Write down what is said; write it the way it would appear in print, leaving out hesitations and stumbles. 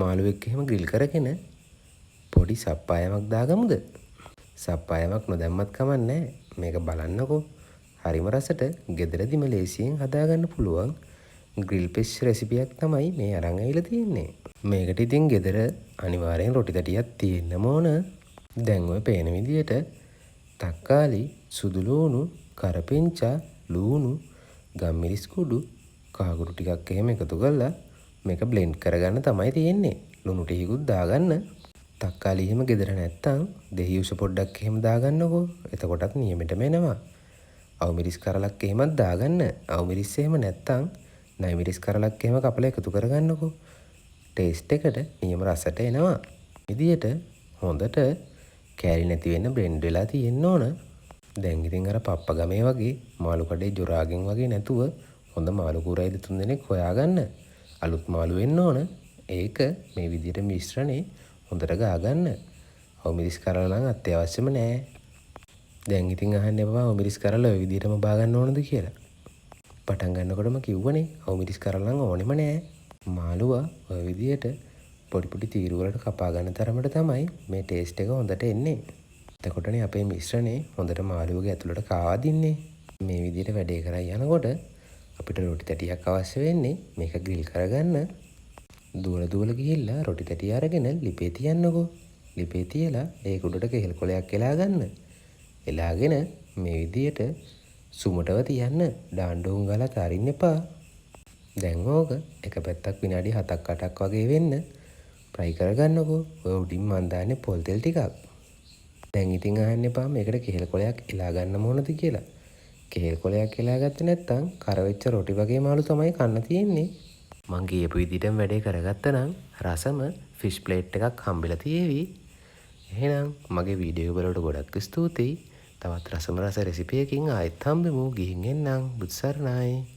මාළුවෙක් එහෙම ග්‍රිල් කරගෙන පොඩි සප්පායමක් දාගමුද? සප්පායමක් නොදැම්මත් කමන්නේ. මේක බලන්නකෝ. හරිම රසට ගෙදරදිම ලේසියෙන් හදාගන්න පුළුවන් ග්‍රිල් ෆිෂ් රෙසිපියක් තමයි මේ අරන් ඇවිල්ලා තියෙන්නේ. මේකට ඉතින් ගෙදර අනිවාර්යෙන් රොටි තටියක් තියෙන්නම ඕන. දැන් ඔය පේන විදියට තක්කාලි, සුදු ලූණු, කරපිංචා, ලූණු, ගම්මිරිස් කුඩු, කහකුඩු ටිකක් එහෙම එකතු කරලා මේක බ්ලෙන්ඩ් කරගන්න තමයි තියෙන්නේ. ලුණු ටිකකුත් දාගන්න. තක්කාලි එහෙම ගෙදර නැත්තම් දෙහිඋස පොඩ්ඩක් එහෙම දාගන්නකෝ. එතකොටත් නියමෙටම එනවා. අවුමිරිස් කරලක් එහෙමත් දාගන්න. අවුමිරිස් එහෙම නැත්තම් නයිමිරිස් කරලක් එහෙම කපලා එකතු කරගන්නකෝ. ටේස්ට් එකට නියම රසට එනවා. විදියට හොඳට කෑලි නැති වෙන්න බ්ලෙන්ඩ් වෙලා තියෙන්න ඕන. දැන් ඉතින් අර පප්පගමේ වගේ මාළු කඩේ ජොරාගෙන් වගේ නැතුව හොඳ මාළු කුරයිද 3 දෙනෙක් හොයාගන්න. අලුත් මාළු වෙන්න ඕන. ඒක මේ විදියට මිශ්‍රණේ හොඳට ගාගන්න. අවුමිරිස් කරල නම් අත්‍යවශ්‍යම නෑ. දැන් ඉතින් අහන්න එපා අවුමිරිස් කරල ඔය විදියටම බාගන්න ඕනද කියලා. පටන් ගන්නකොටම කිව්වනේ අවුමිරිස් කරල නම් ඕනෙම නෑ. මාළුවා ඔය විදියට පොඩි පොඩි තීරු වලට කපා ගන්න තරමට තමයි මේ ටේස්ට් එක හොඳට එන්නේ. එතකොටනේ අපේ මිශ්‍රණේ හොඳට මාළුවගේ ඇතුළට කාවදින්නේ. මේ විදියට වැඩේ කරන් යනකොට අපිට රොටි තැටියක් අවශ්‍ය වෙන්නේ. මේක ග්‍රිල් කරගන්න. දුවල ගිහිල්ලා රොටි තැටිය අරගෙන ලිපේ තියන්නකෝ. ලිපේ තියලා ඒක උඩට කෙහෙල් කොලයක් එලා ගන්න. එලාගෙන මේ විදියට සුමටව තියන්න. ඩාණ්ඩුම් ගාලා අරින්න එපා. දැන් ඕක එක පැත්තක් විනාඩි 7ක් 8ක් වගේ වෙන්න fry කරගන්නකෝ. ඔය උඩින් මන් දාන්නේ පොල් තෙල් ටිකක්. දැන් ඉතින් අහන්න එපා මේකට කෙහෙල් කොලයක් එලා ගන්න මොනද කියලා. කෙහෙල් කොලයක් එලා ගත්තේ නැත්නම් කරවෙච්ච රොටි වගේ මාළු තමයි කන්න තියෙන්නේ. මං කියපු විදිහටම වැඩේ කරගත්තා නම් රසම ෆිෂ් ප්ලේට් එකක් හම්බෙලා තියෙවි. එහෙනම් මගේ වීඩියෝ වලට ගොඩක් ස්තුතියි. තවත් රසම රස රෙසිපියකින් ආයෙත් හම්බෙමු. ගිහින් එන්නම්. බුත් සරණයි.